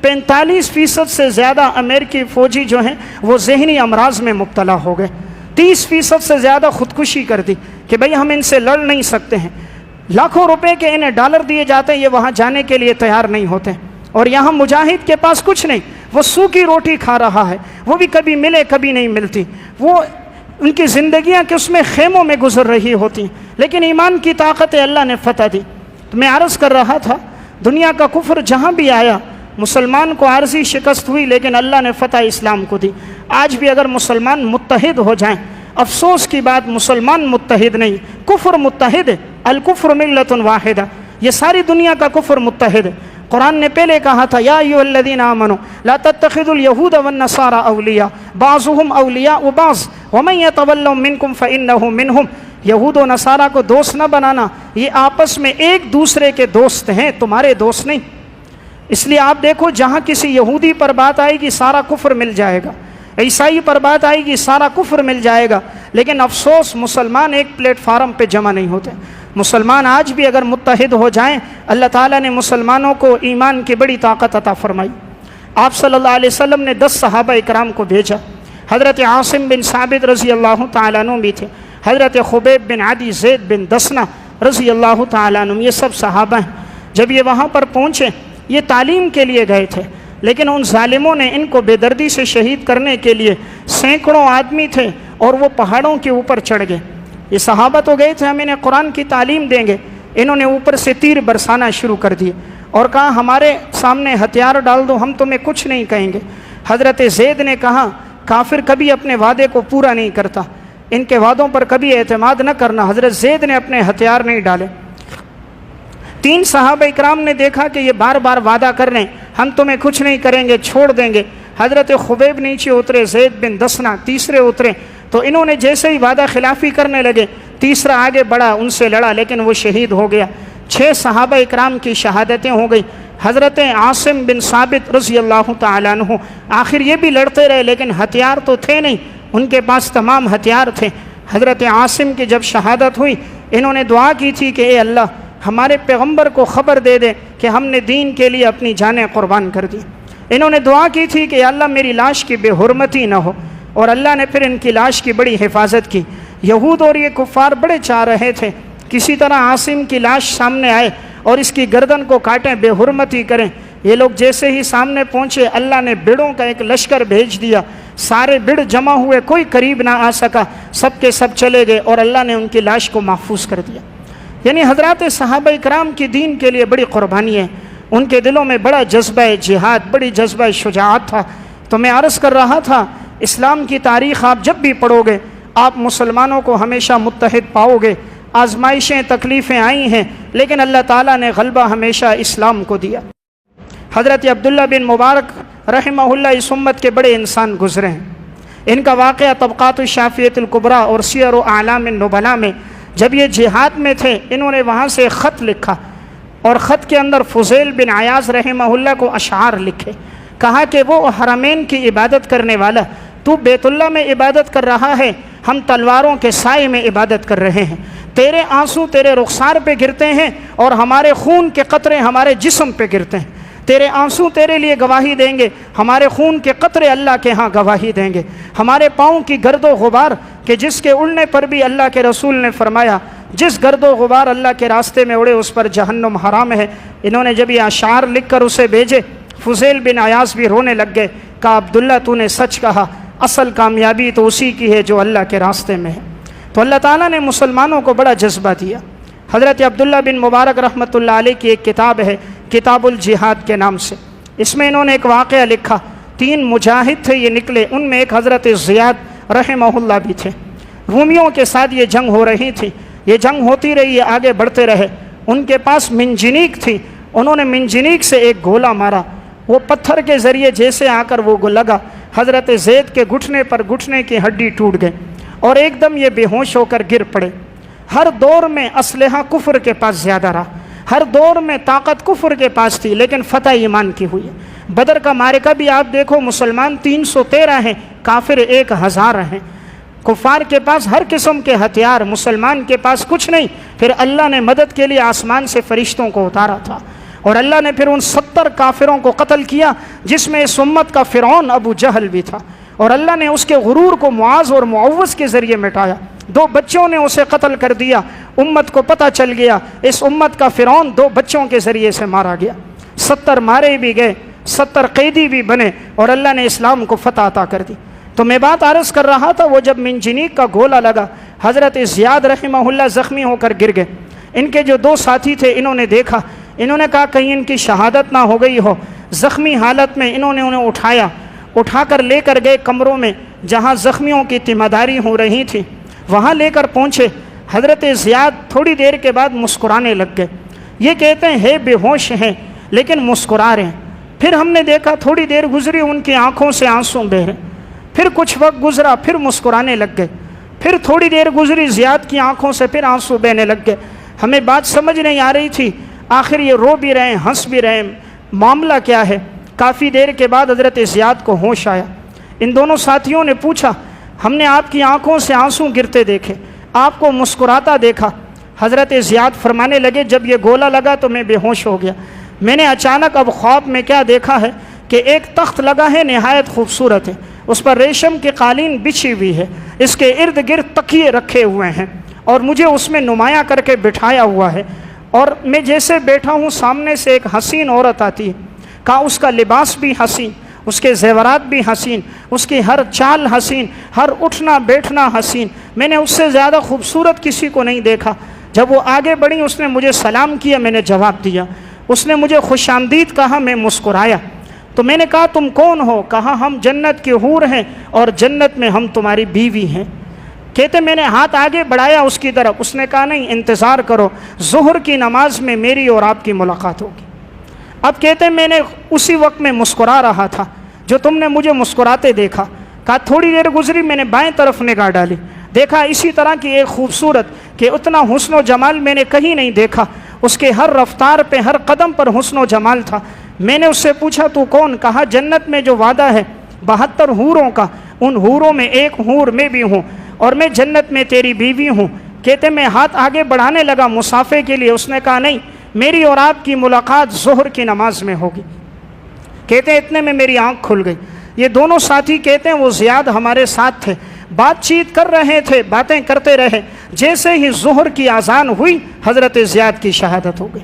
45% سے زیادہ امریکی فوجی جو ہیں وہ ذہنی امراض میں مبتلا ہو گئے. 30% سے زیادہ خودکشی کر دی کہ بھئی ہم ان سے لڑ نہیں سکتے ہیں. لاکھوں روپے کے انہیں ڈالر دیے جاتے ہیں، یہ وہاں جانے کے لیے تیار نہیں ہوتے. اور یہاں مجاہد کے پاس کچھ نہیں، وہ سوکھی روٹی کھا رہا ہے، وہ بھی کبھی ملے کبھی نہیں ملتی. وہ ان کی زندگیاں کہ اس میں خیموں میں گزر رہی ہوتی ہیں، لیکن ایمان کی طاقت اللہ نے فتح دی. تو میں عرض کر رہا تھا دنیا کا کفر جہاں بھی آیا مسلمان کو عارضی شکست ہوئی، لیکن اللہ نے فتح اسلام کو دی. آج بھی اگر مسلمان متحد ہو جائیں، افسوس کی بات مسلمان متحد نہیں، کفر متحد ہے. الکفر ملت واحدہ، یہ ساری دنیا کا کفر متحد ہے. قرآن نے پہلے کہا تھا یا ایھا الذین آمنوا لا تتخذوا اليہود والنصارى اولیاء بعضهم اولیاء بعض ومن یتولهم منکم فانہ منہم. یہود و نصارہ کو دوست نہ بنانا، یہ آپس میں ایک دوسرے کے دوست ہیں، تمہارے دوست نہیں. اس لیے آپ دیکھو جہاں کسی یہودی پر بات آئے گی سارا کفر مل جائے گا، عیسائی پر بات آئے گی سارا کفر مل جائے گا. لیکن افسوس مسلمان ایک پلیٹ فارم پہ جمع نہیں ہوتے. مسلمان آج بھی اگر متحد ہو جائیں، اللہ تعالیٰ نے مسلمانوں کو ایمان کی بڑی طاقت عطا فرمائی. آپ صلی اللہ علیہ وسلم نے 10 صحابہ اکرام کو بھیجا. حضرت عاصم بن ثابت رضی اللہ تعالیٰ عنہ بھی تھے، حضرت خبیب بن عدی، زید بن دسنہ رضی اللہ تعالیٰ عنہ، یہ سب صحابہ ہیں. جب یہ وہاں پر پہنچے، یہ تعلیم کے لیے گئے تھے، لیکن ان ظالموں نے ان کو بے دردی سے شہید کرنے کے لیے سینکڑوں آدمی تھے اور وہ پہاڑوں کے اوپر چڑھ گئے. یہ صحابہ تو گئے تھے ہم انہیں قرآن کی تعلیم دیں گے، انہوں نے اوپر سے تیر برسانا شروع کر دیے اور کہا ہمارے سامنے ہتھیار ڈال دو، ہم تمہیں کچھ نہیں کہیں گے. حضرت زید نے کہا کافر کبھی اپنے وعدے کو پورا نہیں کرتا، ان کے وعدوں پر کبھی اعتماد نہ کرنا. حضرت زید نے اپنے ہتھیار نہیں ڈالے. 3 صحابہ اکرام نے دیکھا کہ یہ بار بار وعدہ کر رہے ہیں ہم تمہیں کچھ نہیں کریں گے، چھوڑ دیں گے. حضرت خبیب نیچے اترے، زید بن دسنہ تیسرے اترے، تو انہوں نے جیسے ہی وعدہ خلافی کرنے لگے، تیسرا آگے بڑھا، ان سے لڑا، لیکن وہ شہید ہو گیا. 6 صحابہ اکرام کی شہادتیں ہو گئی. حضرت عاصم بن ثابت رضی اللہ تعالیٰ عنہ آخر یہ بھی لڑتے رہے، لیکن ہتھیار تو تھے نہیں، ان کے پاس تمام ہتھیار تھے. حضرت عاصم کی جب شہادت ہوئی، انہوں نے دعا کی تھی کہ اے اللہ ہمارے پیغمبر کو خبر دے دے کہ ہم نے دین کے لیے اپنی جانیں قربان کر دی. انہوں نے دعا کی تھی کہ اللہ میری لاش کی بے حرمتی نہ ہو، اور اللہ نے پھر ان کی لاش کی بڑی حفاظت کی. یہود اور یہ کفار بڑے چاہ رہے تھے کسی طرح عاصم کی لاش سامنے آئے اور اس کی گردن کو کاٹیں، بے حرمتی کریں. یہ لوگ جیسے ہی سامنے پہنچے، اللہ نے بڑوں کا ایک لشکر بھیج دیا. سارے بڑ جمع ہوئے، کوئی قریب نہ آ سکا، سب کے سب چلے گئے اور اللہ نے ان کی لاش کو محفوظ کر دیا. یعنی حضرات صحابہ اکرام کی دین کے لیے بڑی قربانی ہے، ان کے دلوں میں بڑا جذبہ جہاد، بڑی جذبہ شجاعت تھا. تو میں عرض کر رہا تھا اسلام کی تاریخ آپ جب بھی پڑھو گے آپ مسلمانوں کو ہمیشہ متحد پاؤ گے. آزمائشیں تکلیفیں آئی ہیں، لیکن اللہ تعالیٰ نے غلبہ ہمیشہ اسلام کو دیا. حضرت عبداللہ بن مبارک رحمہ اللہ اس امت کے بڑے انسان گزرے ہیں. ان کا واقعہ طبقات الشافعیۃ الکبریٰ اور سیر و اعلام النبلاء میں، جب یہ جہاد میں تھے انہوں نے وہاں سے خط لکھا اور خط کے اندر فضیل بن عیاض رحمہ اللہ کو اشعار لکھے. کہا کہ وہ حرمین کی عبادت کرنے والا، تو بیت اللہ میں عبادت کر رہا ہے، ہم تلواروں کے سائے میں عبادت کر رہے ہیں. تیرے آنسو تیرے رخسار پہ گرتے ہیں اور ہمارے خون کے قطرے ہمارے جسم پہ گرتے ہیں. تیرے آنسو تیرے لیے گواہی دیں گے، ہمارے خون کے قطرے اللہ کے ہاں گواہی دیں گے. ہمارے پاؤں کی گرد و غبار کہ جس کے اڑنے پر بھی اللہ کے رسول نے فرمایا جس گرد و غبار اللہ کے راستے میں اڑے اس پر جہنم حرام ہے۔ انہوں نے جب یہ اشعار لکھ کر اسے بھیجے، فضیل بن عیاض بھی رونے لگ گئے، کہا عبداللہ تو نے سچ کہا، اصل کامیابی تو اسی کی ہے جو اللہ کے راستے میں ہے۔ تو اللہ تعالیٰ نے مسلمانوں کو بڑا جذبہ دیا۔ حضرت عبداللہ بن مبارک رحمۃ اللہ علیہ کی ایک کتاب ہے کتاب الجہاد کے نام سے، اس میں انہوں نے ایک واقعہ لکھا۔ 3 مجاہد تھے یہ نکلے، ان میں ایک حضرت زیاد رحمہ اللہ بھی تھے۔ رومیوں کے ساتھ یہ جنگ ہو رہی تھی، یہ جنگ ہوتی رہی، یہ آگے بڑھتے رہے۔ ان کے پاس منجنیق تھی، انہوں نے منجنیق سے ایک گولا مارا، وہ پتھر کے ذریعے جیسے آ کر وہ لگا، حضرت زید کے گھٹنے پر گھٹنے کی ہڈی ٹوٹ گئی اور ایک دم یہ بے ہوش ہو کر گر پڑے۔ ہر دور میں اسلحہ کفر کے پاس زیادہ رہا، ہر دور میں طاقت کفر کے پاس تھی، لیکن فتح ایمان کی ہوئی ہے۔ بدر کا معرکہ بھی آپ دیکھو، مسلمان 313 ہیں، کافر 1000 ہیں۔ کفار کے پاس ہر قسم کے ہتھیار، مسلمان کے پاس کچھ نہیں۔ پھر اللہ نے مدد کے لیے آسمان سے فرشتوں کو اتارا تھا، اور اللہ نے پھر ان 70 کافروں کو قتل کیا، جس میں اس امت کا فرعون ابو جہل بھی تھا، اور اللہ نے اس کے غرور کو معاذ اور معوذ کے ذریعے مٹایا۔ 2 بچوں نے اسے قتل کر دیا، امت کو پتہ چل گیا اس امت کا فرعون 2 بچوں کے ذریعے سے مارا گیا۔ 70 مارے بھی گئے، 70 قیدی بھی بنے، اور اللہ نے اسلام کو فتح عطا کر دی۔ تو میں بات عرض کر رہا تھا، وہ جب منجنیق کا گولا لگا، حضرت زیاد رحمہ اللہ زخمی ہو کر گر گئے۔ ان کے جو 2 ساتھی تھے، انہوں نے دیکھا، انہوں نے کہا کہیں ان کی شہادت نہ ہو گئی ہو۔ زخمی حالت میں انہوں نے انہیں اٹھا کر لے کر گئے کمروں میں جہاں زخمیوں کی تیمارداری ہو رہی تھی، وہاں لے کر پہنچے۔ حضرت زیاد تھوڑی دیر کے بعد مسکرانے لگ گئے، یہ کہتے ہیں بے ہوش ہیں لیکن مسکرا رہے ہیں۔ پھر ہم نے دیکھا تھوڑی دیر گزری، ان کی آنکھوں سے آنسو بہہ رہے، پھر کچھ وقت گزرا، پھر مسکرانے لگ گئے، پھر تھوڑی دیر گزری، زیاد کی آنکھوں سے پھر آنسو بہنے لگ گئے۔ ہمیں بات سمجھ نہیں آ رہی تھی، آخر یہ رو بھی رہے ہیں، ہنس بھی رہے ہیں، معاملہ کیا ہے؟ کافی دیر کے بعد حضرت زیاد کو ہوش آیا۔ ان دونوں ساتھیوں نے پوچھا، ہم نے آپ کی آنکھوں سے آنسو گرتے دیکھے، آپ کو مسکراتا دیکھا۔ حضرت زیاد فرمانے لگے، جب یہ گولا لگا تو میں بے ہوش ہو گیا۔ میں نے اچانک اب خواب میں کیا دیکھا ہے کہ ایک تخت لگا ہے، نہایت خوبصورت ہے، اس پر ریشم کی قالین بچھی ہوئی ہے، اس کے ارد گرد تکیے رکھے ہوئے ہیں، اور مجھے اس میں نمایاں کر کے بٹھایا ہوا ہے، اور میں جیسے بیٹھا ہوں سامنے سے ایک حسین عورت آتی ہے۔ کہا اس کا لباس بھی حسین، اس کے زیورات بھی حسین، اس کی ہر چال حسین، ہر اٹھنا بیٹھنا حسین، میں نے اس سے زیادہ خوبصورت کسی کو نہیں دیکھا۔ جب وہ آگے بڑھی، اس نے مجھے سلام کیا، میں نے جواب دیا، اس نے مجھے خوش آمدید کہا، میں مسکرایا۔ تو میں نے کہا تم کون ہو؟ کہا ہم جنت کے حور ہیں اور جنت میں ہم تمہاری بیوی ہیں۔ کہتے میں نے ہاتھ آگے بڑھایا اس کی طرف، اس نے کہا نہیں، انتظار کرو، ظہر کی نماز میں میری اور آپ کی ملاقات ہوگی۔ اب کہتے میں نے اسی وقت میں مسکرا رہا تھا جو تم نے مجھے مسکراتے دیکھا۔ کہا تھوڑی دیر گزری، میں نے بائیں طرف نگاہ ڈالی، دیکھا اسی طرح کی ایک خوبصورت کہ اتنا حسن و جمال میں نے کہیں نہیں دیکھا، اس کے ہر رفتار پہ ہر قدم پر حسن و جمال تھا۔ میں نے اس سے پوچھا تو کون؟ کہا جنت میں جو وعدہ ہے 72 حوروں کا، ان حوروں میں ایک حور میں بھی ہوں، اور میں جنت میں تیری بیوی ہوں۔ کہتے میں ہاتھ آگے بڑھانے لگا مصافحے کے لیے، اس نے کہا نہیں، میری اور آپ کی ملاقات ظہر کی نماز میں ہوگی۔ کہتے اتنے میں میری آنکھ کھل گئی۔ یہ دونوں ساتھی کہتے ہیں وہ زیاد ہمارے ساتھ تھے، بات چیت کر رہے تھے، باتیں کرتے رہے، جیسے ہی ظہر کی اذان ہوئی حضرت زیاد کی شہادت ہو گئی۔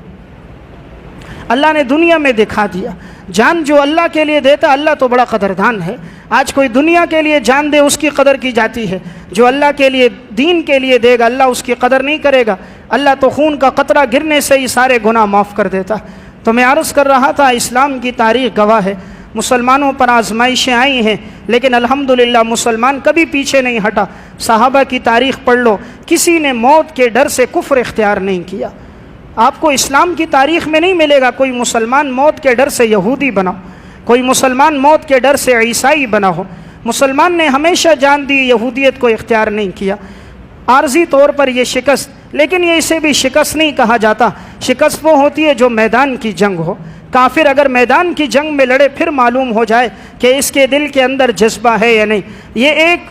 اللہ نے دنیا میں دکھا دیا، جان جو اللہ کے لیے دیتا، اللہ تو بڑا قدردان ہے۔ آج کوئی دنیا کے لیے جان دے اس کی قدر کی جاتی ہے، جو اللہ کے لیے دین کے لیے دے گا اللہ اس کی قدر نہیں کرے گا۔ اللہ تو خون کا قطرہ گرنے سے ہی سارے گناہ معاف کر دیتا۔ تو میں عرض کر رہا تھا اسلام کی تاریخ گواہ ہے، مسلمانوں پر آزمائشیں آئی ہیں، لیکن الحمدللہ مسلمان کبھی پیچھے نہیں ہٹا۔ صحابہ کی تاریخ پڑھ لو، کسی نے موت کے ڈر سے کفر اختیار نہیں کیا۔ آپ کو اسلام کی تاریخ میں نہیں ملے گا کوئی مسلمان موت کے ڈر سے یہودی بنا، کوئی مسلمان موت کے ڈر سے عیسائی بنا ہو۔ مسلمان نے ہمیشہ جان دی، یہودیت کو اختیار نہیں کیا۔ عارضی طور پر یہ شکست، لیکن یہ اسے بھی شکست نہیں کہا جاتا۔ شکست وہ ہوتی ہے جو میدان کی جنگ ہو۔ کافر اگر میدان کی جنگ میں لڑے، پھر معلوم ہو جائے کہ اس کے دل کے اندر جذبہ ہے یا نہیں۔ یہ ایک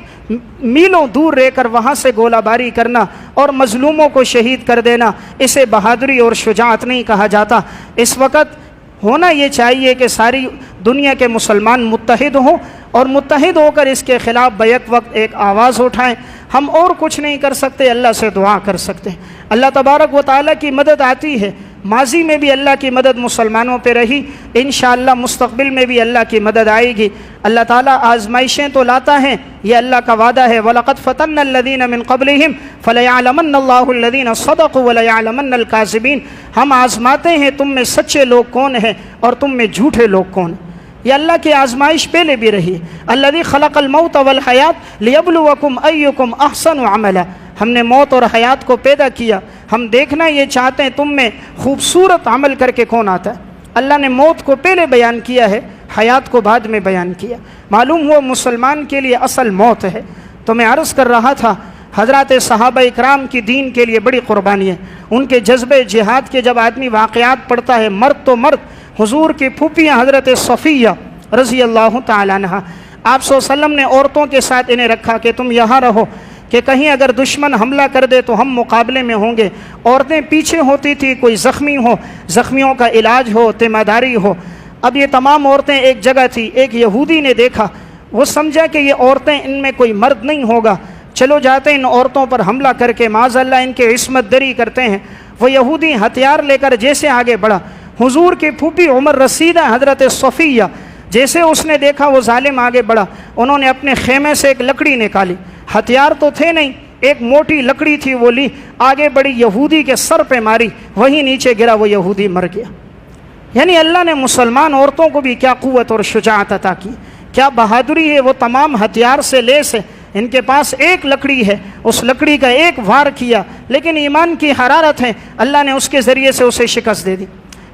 میلوں دور رہ کر وہاں سے گولہ باری کرنا اور مظلوموں کو شہید کر دینا، اسے بہادری اور شجاعت نہیں کہا جاتا۔ اس وقت ہونا یہ چاہیے کہ ساری دنیا کے مسلمان متحد ہوں، اور متحد ہو کر اس کے خلاف بیک وقت ایک آواز اٹھائیں۔ ہم اور کچھ نہیں کر سکتے، اللہ سے دعا کر سکتے ہیں۔ اللہ تبارک و تعالیٰ کی مدد آتی ہے، ماضی میں بھی اللہ کی مدد مسلمانوں پہ رہی، انشاءاللہ مستقبل میں بھی اللہ کی مدد آئے گی۔ اللہ تعالیٰ آزمائشیں تو لاتا ہے، یہ اللہ کا وعدہ ہے، وَلَقَدْ فَتَنَّا الَّذِينَ مِن قَبْلِهِمْ فَلَيَعْلَمَنَّ اللَّهُ الَّذِينَ صَدَقُوا وَلَيَعْلَمَنَّ الْكَاذِبِينَ۔ ہم آزماتے ہیں تم میں سچے لوگ کون ہیں اور تم میں جھوٹے لوگ کون ہیں۔ یہ اللہ کی آزمائش پہلے بھی رہی ہے، الذی خلق الموت والحیات لیبلوکم ایکم احسن عملا۔ ہم نے موت اور حیات کو پیدا کیا، ہم دیکھنا یہ چاہتے ہیں تم میں خوبصورت عمل کر کے کون آتا ہے۔ اللہ نے موت کو پہلے بیان کیا ہے، حیات کو بعد میں بیان کیا۔ معلوم ہوا مسلمان کے لیے اصل موت ہے۔ تو میں عرض کر رہا تھا حضرات صحابہ اکرام کی دین کے لیے بڑی قربانی ہے، ان کے جذبے جہاد کے جب آدمی واقعات پڑھتا ہے، مرد تو مرد، حضور کی پھوپھیاں حضرت صفیہ رضی اللہ تعالیٰ عنہ، آپ صلی اللہ علیہ وسلم نے عورتوں کے ساتھ انہیں رکھا کہ تم یہاں رہو، کہ کہیں اگر دشمن حملہ کر دے تو ہم مقابلے میں ہوں گے۔ عورتیں پیچھے ہوتی تھی، کوئی زخمی ہو، زخمیوں کا علاج ہو، تیمارداری ہو۔ اب یہ تمام عورتیں ایک جگہ تھی، ایک یہودی نے دیکھا، وہ سمجھا کہ یہ عورتیں، ان میں کوئی مرد نہیں ہوگا، چلو جاتے ان عورتوں پر حملہ کر کے معاذ اللہ ان کے عصمت دری کرتے ہیں۔ وہ یہودی ہتھیار لے کر جیسے آگے بڑھا، حضور کی پھوپھی عمر رسیدہ حضرت صفیہ، جیسے اس نے دیکھا وہ ظالم آگے بڑھا، انہوں نے اپنے خیمے سے ایک لکڑی نکالی، ہتھیار تو تھے نہیں، ایک موٹی لکڑی تھی، وہ لی، آگے بڑی، یہودی کے سر پہ ماری، وہیں نیچے گرا، وہ یہودی مر گیا۔ یعنی اللہ نے مسلمان عورتوں کو بھی کیا قوت اور شجاعت عطا کی، کیا بہادری ہے، وہ تمام ہتھیار سے لیس ہے، ان کے پاس ایک لکڑی ہے، اس لکڑی کا ایک وار کیا، لیکن ایمان کی حرارت ہے، اللہ نے اس کے ذریعے سے اسے شکست دے دی۔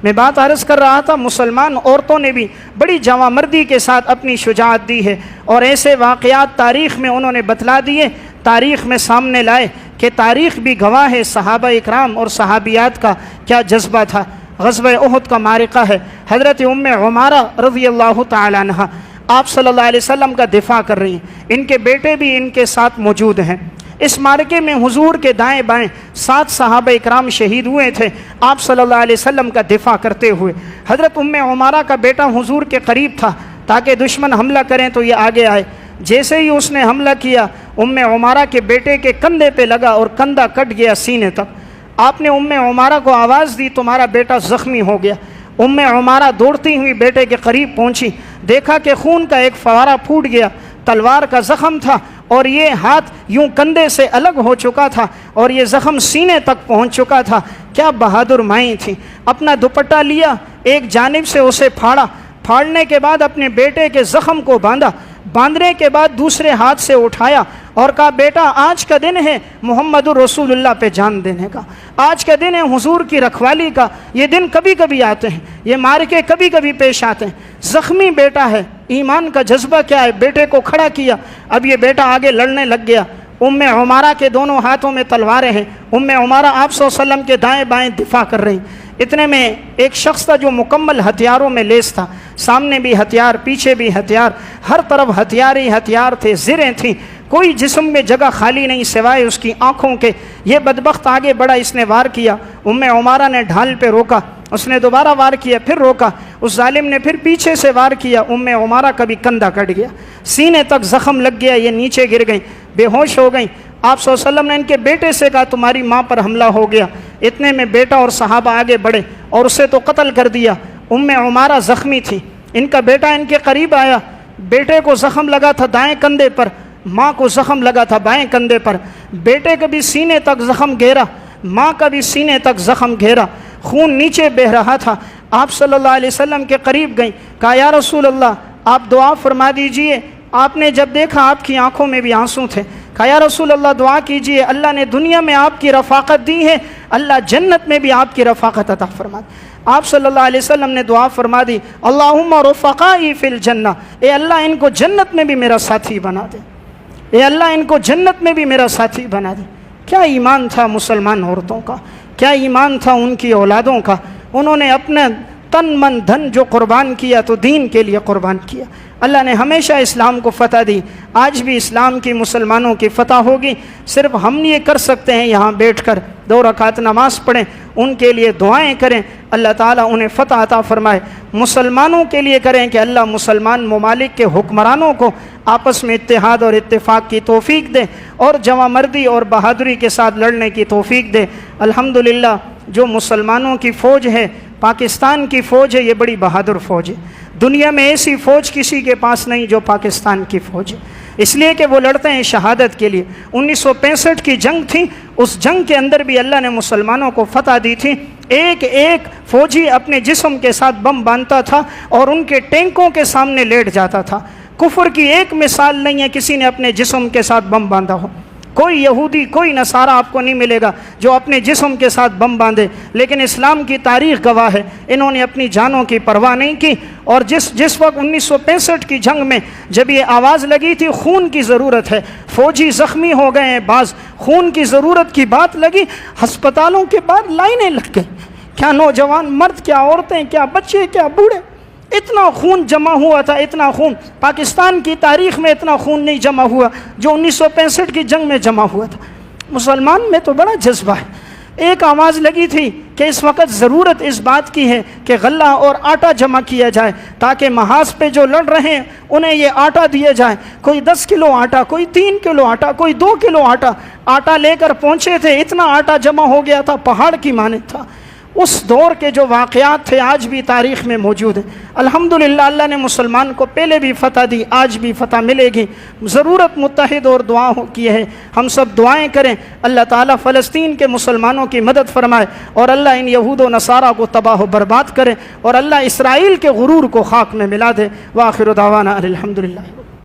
میں بات عرض کر رہا تھا، مسلمان عورتوں نے بھی بڑی جوانمردی کے ساتھ اپنی شجاعت دی ہے، اور ایسے واقعات تاریخ میں انہوں نے بتلا دیے، تاریخ میں سامنے لائے کہ تاریخ بھی گواہ ہے صحابہ اکرام اور صحابیات کا کیا جذبہ تھا۔ غزوہ احد کا معرکہ ہے، حضرت ام عمارہ رضی اللہ تعالی عنہ آپ صلی اللہ علیہ وسلم کا دفاع کر رہی ہیں، ان کے بیٹے بھی ان کے ساتھ موجود ہیں۔ اس معرکے میں حضور کے دائیں بائیں 7 صحابہ اکرام شہید ہوئے تھے، آپ صلی اللہ علیہ وسلم کا دفاع کرتے ہوئے۔ حضرت ام عمارہ کا بیٹا حضور کے قریب تھا تاکہ دشمن حملہ کریں تو یہ آگے آئے۔ جیسے ہی اس نے حملہ کیا، ام عمارہ کے بیٹے کے کندھے پہ لگا اور کندھا کٹ گیا سینے تک۔ آپ نے ام عمارہ کو آواز دی، تمہارا بیٹا زخمی ہو گیا۔ ام عمارہ دوڑتی ہوئی بیٹے کے قریب پہنچی، دیکھا کہ خون کا ایک فوارہ پھوٹ گیا، تلوار کا زخم تھا، اور یہ ہاتھ یوں کندھے سے الگ ہو چکا تھا، اور یہ زخم سینے تک پہنچ چکا تھا۔ کیا بہادر مائیں تھیں، اپنا دوپٹہ لیا، ایک جانب سے اسے پھاڑا، پھاڑنے کے بعد اپنے بیٹے کے زخم کو باندھا، باندھنے کے بعد دوسرے ہاتھ سے اٹھایا اور کہا بیٹا آج کا دن ہے محمد رسول اللہ پہ جان دینے کا، آج کا دن ہے حضور کی رکھوالی کا۔ یہ دن کبھی کبھی آتے ہیں، یہ معرکے کبھی کبھی پیش آتے ہیں۔ زخمی بیٹا ہے، ایمان کا جذبہ کیا ہے، بیٹے کو کھڑا کیا، اب یہ بیٹا آگے لڑنے لگ گیا۔ ام عمارہ کے دونوں ہاتھوں میں تلواریں ہیں، ام عمارہ آپ صلی اللہ علیہ وسلم کے دائیں بائیں دفاع کر رہی۔ اتنے میں ایک شخص تھا جو مکمل ہتھیاروں میں لیس تھا، سامنے بھی ہتھیار، پیچھے بھی ہتھیار، ہر طرف ہتھیار ہی ہتھیار تھے، زریں تھیں، کوئی جسم میں جگہ خالی نہیں سوائے اس کی آنکھوں کے۔ یہ بدبخت آگے بڑھا، اس نے وار کیا، ام عمارہ نے ڈھال پہ روکا، اس نے دوبارہ وار کیا، پھر روکا، اس ظالم نے پھر پیچھے سے وار کیا، ام عمارہ کا بھی کندھا کٹ گیا، سینے تک زخم لگ گیا، یہ نیچے گر گئیں، بے ہوش ہو گئیں۔ آپ صلی اللہ علیہ وسلم نے ان کے بیٹے سے کہا تمہاری ماں پر حملہ ہو گیا۔ اتنے میں بیٹا اور صحابہ آگے بڑھے اور اسے تو قتل کر دیا۔ ام عمارہ زخمی تھی، ان کا بیٹا ان کے قریب آیا، بیٹے کو زخم لگا تھا دائیں کندھے پر، ماں کو زخم لگا تھا بائیں کندھے پر، بیٹے کا بھی سینے تک زخم گہرا، ماں کا بھی سینے تک زخم گہرا، خون نیچے بہہ رہا تھا۔ آپ صلی اللہ علیہ وسلم کے قریب گئیں، کہا یا رسول اللہ آپ دعا فرما دیجئے۔ آپ نے جب دیکھا آپ کی آنکھوں میں بھی آنسو تھے، کہا یا رسول اللہ دعا کیجئے، اللہ نے دنیا میں آپ کی رفاقت دی ہے، اللہ جنت میں بھی آپ کی رفاقت عطا فرما دے۔ آپ صلی اللہ علیہ وسلم نے دعا فرما دی، اللہم رفقائی فی الجنہ، اے اللہ ان کو جنت میں بھی میرا ساتھی بنا دے، اے اللہ ان کو جنت میں بھی میرا ساتھی بنا دے۔ کیا ایمان تھا مسلمان عورتوں کا، کیا ایمان تھا ان کی اولادوں کا، انہوں نے اپنا تن من دھن جو قربان کیا تو دین کے لیے قربان کیا۔ اللہ نے ہمیشہ اسلام کو فتح دی، آج بھی اسلام کی مسلمانوں کی فتح ہوگی۔ صرف ہم یہ کر سکتے ہیں یہاں بیٹھ کر 2 رکعت نماز پڑھیں، ان کے لیے دعائیں کریں، اللہ تعالیٰ انہیں فتح عطا فرمائے۔ مسلمانوں کے لیے کریں کہ اللہ مسلمان ممالک کے حکمرانوں کو آپس میں اتحاد اور اتفاق کی توفیق دے اور جوان مردی اور بہادری کے ساتھ لڑنے کی توفیق دے۔ الحمدللہ جو مسلمانوں کی فوج ہے، پاکستان کی فوج ہے، یہ بڑی بہادر فوج ہے۔ دنیا میں ایسی فوج کسی کے پاس نہیں جو پاکستان کی فوج ہے، اس لیے کہ وہ لڑتے ہیں شہادت کے لیے۔ 1965 کی جنگ تھی، اس جنگ کے اندر بھی اللہ نے مسلمانوں کو فتح دی تھی۔ ایک ایک فوجی اپنے جسم کے ساتھ بم باندھتا تھا اور ان کے ٹینکوں کے سامنے لیٹ جاتا تھا۔ کفر کی ایک مثال نہیں ہے کسی نے اپنے جسم کے ساتھ بم باندھا ہو۔ کوئی یہودی، کوئی نصارہ آپ کو نہیں ملے گا جو اپنے جسم کے ساتھ بم باندھے، لیکن اسلام کی تاریخ گواہ ہے انہوں نے اپنی جانوں کی پرواہ نہیں کی۔ اور جس وقت 1965 کی جنگ میں جب یہ آواز لگی تھی خون کی ضرورت ہے، فوجی زخمی ہو گئے ہیں، بعض خون کی ضرورت کی بات لگی، ہسپتالوں کے بعد لائنیں لگ گئی، کیا نوجوان مرد، کیا عورتیں، کیا بچے، کیا بوڑھے، اتنا خون جمع ہوا تھا، اتنا خون پاکستان کی تاریخ میں اتنا خون نہیں جمع ہوا جو 1965 کی جنگ میں جمع ہوا تھا۔ مسلمان میں تو بڑا جذبہ ہے۔ ایک آواز لگی تھی کہ اس وقت ضرورت اس بات کی ہے کہ غلہ اور آٹا جمع کیا جائے تاکہ محاذ پہ جو لڑ رہے ہیں انہیں یہ آٹا دیا جائے۔ کوئی 10 کلو آٹا، کوئی 3 کلو آٹا، کوئی 2 کلو آٹا لے کر پہنچے تھے، اتنا آٹا جمع ہو گیا تھا، پہاڑ کی مانند تھا۔ اس دور کے جو واقعات تھے آج بھی تاریخ میں موجود ہیں۔ الحمدللہ اللہ نے مسلمان کو پہلے بھی فتح دی، آج بھی فتح ملے گی۔ ضرورت متحد اور دعا کی ہے، ہم سب دعائیں کریں اللہ تعالیٰ فلسطین کے مسلمانوں کی مدد فرمائے اور اللہ ان یہود و نصارہ کو تباہ و برباد کرے اور اللہ اسرائیل کے غرور کو خاک میں ملا دے۔ وآخر دعوانا الحمدللہ۔